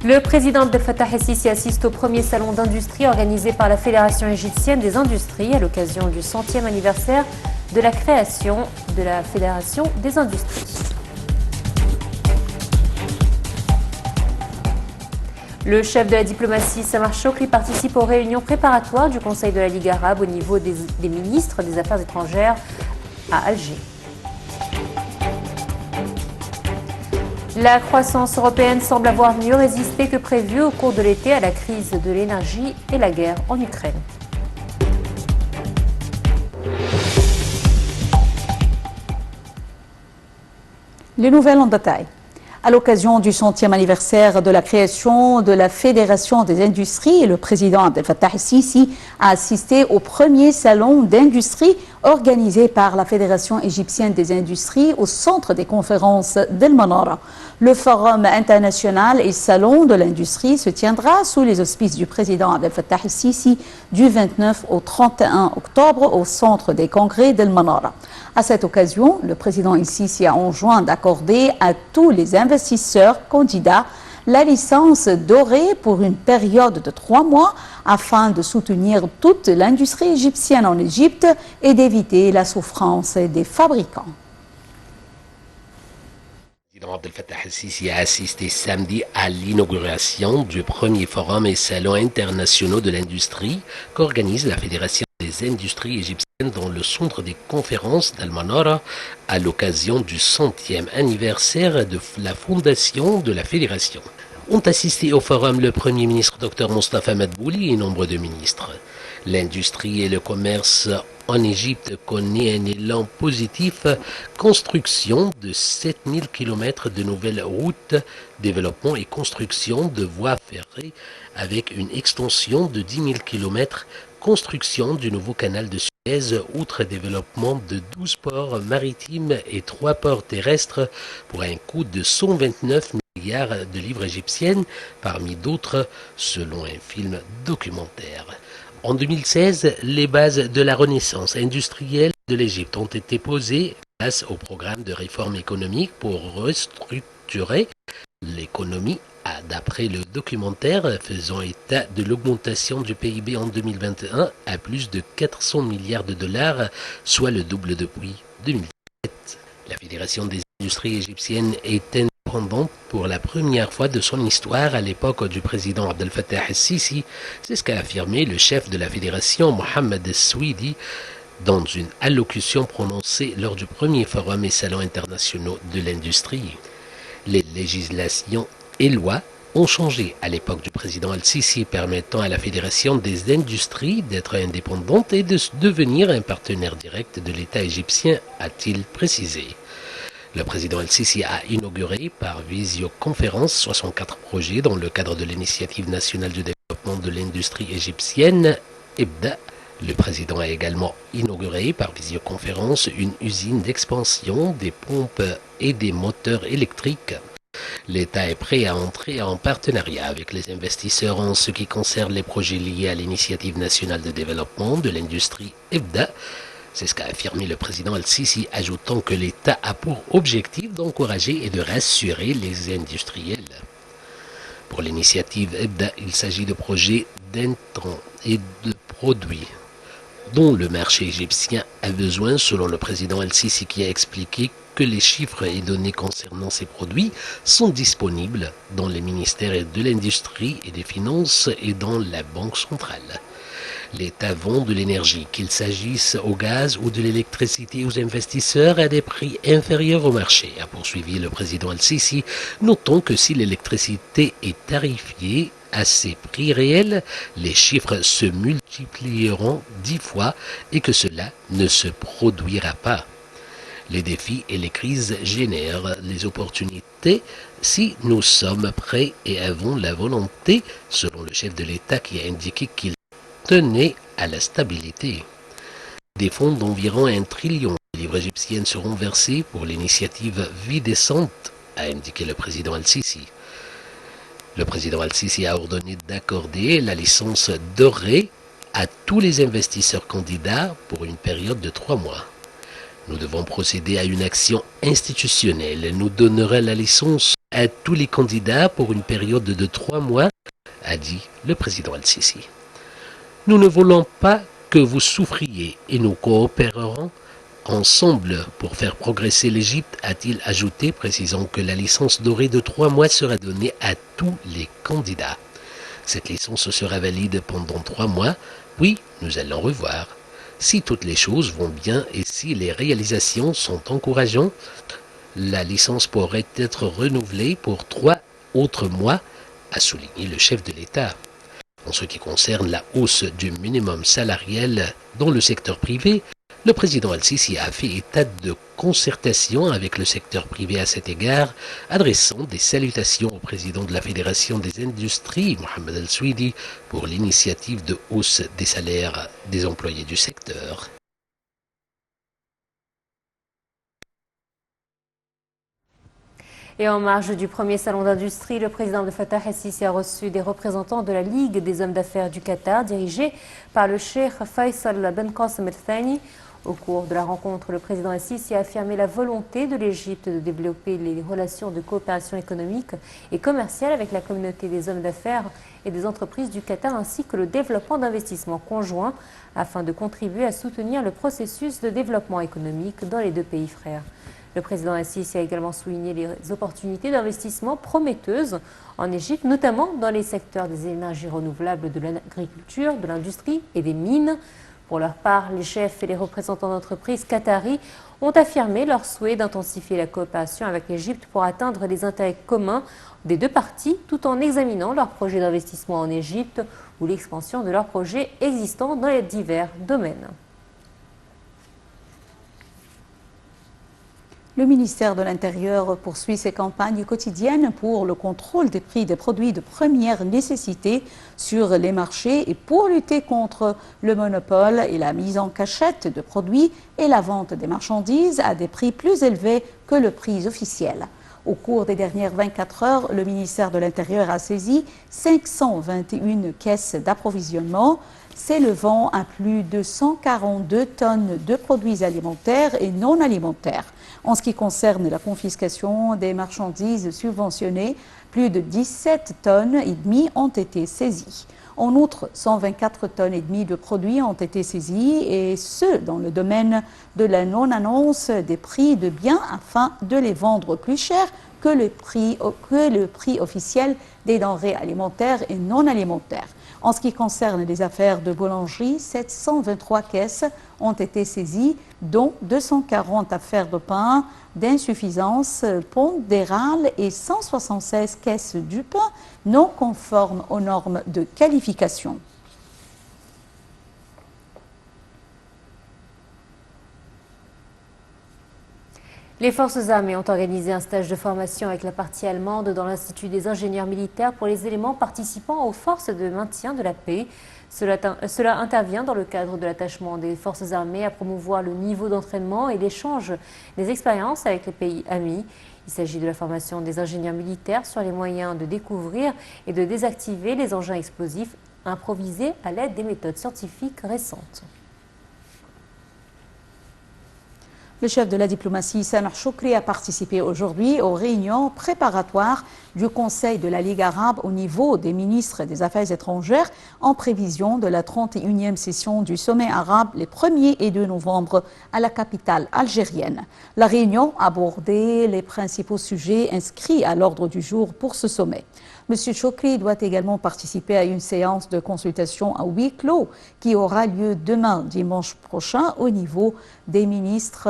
Le président Abdel Fattah el-Sisi assiste au premier salon d'industrie organisé par la Fédération égyptienne des industries à l'occasion du 100e anniversaire de la création de la Fédération des industries. Le chef de la diplomatie Samar Chokri participe aux réunions préparatoires du Conseil de la Ligue arabe au niveau des ministres des Affaires étrangères à Alger. La croissance européenne semble avoir mieux résisté que prévu au cours de l'été à la crise de l'énergie et la guerre en Ukraine. Les nouvelles en détail. À l'occasion du 100e anniversaire de la création de la Fédération des industries, le président Abdel Fattah el-Sisi a assisté au premier salon d'industrie organisé par la Fédération égyptienne des industries au centre des conférences d'El Manara. Le forum international et salon de l'industrie se tiendra sous les auspices du président Abdel Fattah el-Sisi du 29 au 31 octobre au centre des congrès d'El Manara. À cette occasion, le président el-Sisi a enjoint d'accorder à tous les investisseurs candidats la licence dorée pour une période de 3 mois afin de soutenir toute l'industrie égyptienne en Égypte et d'éviter la souffrance des fabricants. Le président Abdel Fattah el-Sisi a assisté samedi à l'inauguration du premier forum et salon internationaux de l'industrie qu'organise la Fédération des industries égyptiennes dans le centre des conférences d'Al Manara à l'occasion du 100e anniversaire de la fondation de la fédération. Ont assisté au forum le Premier ministre Dr Mostafa Madbouli et nombre de ministres. L'industrie et le commerce en Égypte connaît un élan positif, construction de 7000 km de nouvelles routes, développement et construction de voies ferrées avec une extension de 10 000 km, construction du nouveau canal de Suez, outre développement de 12 ports maritimes et 3 ports terrestres pour un coût de 129 milliards de livres égyptiennes, parmi d'autres, selon un film documentaire. En 2016, les bases de la renaissance industrielle de l'Égypte ont été posées grâce au programme de réforme économique pour restructurer l'économie. D'après le documentaire faisant état de l'augmentation du PIB en 2021 à plus de 400 milliards de dollars, soit le double depuis 2017. La Fédération des industries égyptiennes est indépendante pour la première fois de son histoire à l'époque du président Abdel Fattah el-Sisi. C'est ce qu'a affirmé le chef de la fédération, Mohamed el-Souidi, dans une allocution prononcée lors du premier forum et salon internationaux de l'industrie. Les législations et lois ont changé à l'époque du président el-Sisi, permettant à la Fédération des industries d'être indépendante et de devenir un partenaire direct de l'État égyptien, a-t-il précisé. Le président el-Sisi a inauguré par visioconférence 64 projets dans le cadre de l'initiative nationale de développement de l'industrie égyptienne, EBDA. Le président a également inauguré par visioconférence une usine d'expansion des pompes et des moteurs électriques. L'État est prêt à entrer en partenariat avec les investisseurs en ce qui concerne les projets liés à l'initiative nationale de développement de l'industrie EBDA. C'est ce qu'a affirmé le président el-Sisi, ajoutant que l'État a pour objectif d'encourager et de rassurer les industriels. Pour l'initiative EBDA, il s'agit de projets d'intrants et de produits dont le marché égyptien a besoin, selon le président el-Sisi, qui a expliqué que les chiffres et données concernant ces produits sont disponibles dans les ministères de l'Industrie et des Finances et dans la Banque centrale. L'État vend de l'énergie, qu'il s'agisse au gaz ou de l'électricité aux investisseurs, à des prix inférieurs au marché, a poursuivi le président el-Sisi, notant que si l'électricité est tarifiée à ses prix réels, les chiffres se multiplieront 10 fois et que cela ne se produira pas. Les défis et les crises génèrent les opportunités si nous sommes prêts et avons la volonté, selon le chef de l'État qui a indiqué qu'il tenait à la stabilité. Des fonds d'environ 1 trillion de livres égyptiennes seront versés pour l'initiative Vie décente, a indiqué le président el-Sisi. Le président el-Sisi a ordonné d'accorder la licence dorée à tous les investisseurs candidats pour une période de 3 mois. Nous devons procéder à une action institutionnelle. Nous donnerons la licence à tous les candidats pour une période de 3 mois, a dit le président Al-Sisi. Nous ne voulons pas que vous souffriez et nous coopérerons ensemble pour faire progresser l'Égypte, a-t-il ajouté, précisant que la licence dorée de 3 mois sera donnée à tous les candidats. Cette licence sera valide pendant 3 mois, puis nous allons revoir. Si toutes les choses vont bien et si les réalisations sont encourageantes, la licence pourrait être renouvelée pour 3 autres mois, a souligné le chef de l'État. En ce qui concerne la hausse du minimum salarial dans le secteur privé, le président Al-Sisi a fait état de concertation avec le secteur privé à cet égard, adressant des salutations au président de la Fédération des industries, Mohamed Al-Souidi, pour l'initiative de hausse des salaires des employés du secteur. Et en marge du premier salon d'industrie, le président Abdel Fattah el-Sisi a reçu des représentants de la Ligue des hommes d'affaires du Qatar, dirigée par le cheikh Faisal Ben Qassem el-Thani. Au cours de la rencontre, le président el-Sisi a affirmé la volonté de l'Égypte de développer les relations de coopération économique et commerciale avec la communauté des hommes d'affaires et des entreprises du Qatar, ainsi que le développement d'investissements conjoints afin de contribuer à soutenir le processus de développement économique dans les deux pays frères. Le président el-Sisi a également souligné les opportunités d'investissement prometteuses en Égypte, notamment dans les secteurs des énergies renouvelables, de l'agriculture, de l'industrie et des mines. Pour leur part, les chefs et les représentants d'entreprises qataris ont affirmé leur souhait d'intensifier la coopération avec l'Égypte pour atteindre les intérêts communs des deux parties, tout en examinant leurs projets d'investissement en Égypte ou l'expansion de leurs projets existants dans les divers domaines. Le ministère de l'Intérieur poursuit ses campagnes quotidiennes pour le contrôle des prix des produits de première nécessité sur les marchés et pour lutter contre le monopole et la mise en cachette de produits et la vente des marchandises à des prix plus élevés que le prix officiel. Au cours des dernières 24 heures, le ministère de l'Intérieur a saisi 521 caisses d'approvisionnement, s'élevant à plus de 142 tonnes de produits alimentaires et non alimentaires. En ce qui concerne la confiscation des marchandises subventionnées, plus de 17 tonnes et demie ont été saisies. En outre, 124 tonnes et demie de produits ont été saisis, et ce, dans le domaine de la non-annonce des prix de biens afin de les vendre plus cher que le prix officiel des denrées alimentaires et non alimentaires. En ce qui concerne les affaires de boulangerie, 723 caisses ont été saisies, dont 240 affaires de pain d'insuffisance pondérale et 176 caisses du pain non conformes aux normes de qualification. Les forces armées ont organisé un stage de formation avec la partie allemande dans l'Institut des ingénieurs militaires pour les éléments participant aux forces de maintien de la paix. Cela intervient dans le cadre de l'attachement des forces armées à promouvoir le niveau d'entraînement et l'échange des expériences avec les pays amis. Il s'agit de la formation des ingénieurs militaires sur les moyens de découvrir et de désactiver les engins explosifs improvisés à l'aide des méthodes scientifiques récentes. Le chef de la diplomatie, Sameh Choukri, a participé aujourd'hui aux réunions préparatoires du Conseil de la Ligue arabe au niveau des ministres des Affaires étrangères en prévision de la 31e session du sommet arabe les 1er et 2 novembre à la capitale algérienne. La réunion abordait les principaux sujets inscrits à l'ordre du jour pour ce sommet. M. Choukri doit également participer à une séance de consultation à huis clos qui aura lieu demain, dimanche prochain, au niveau des ministres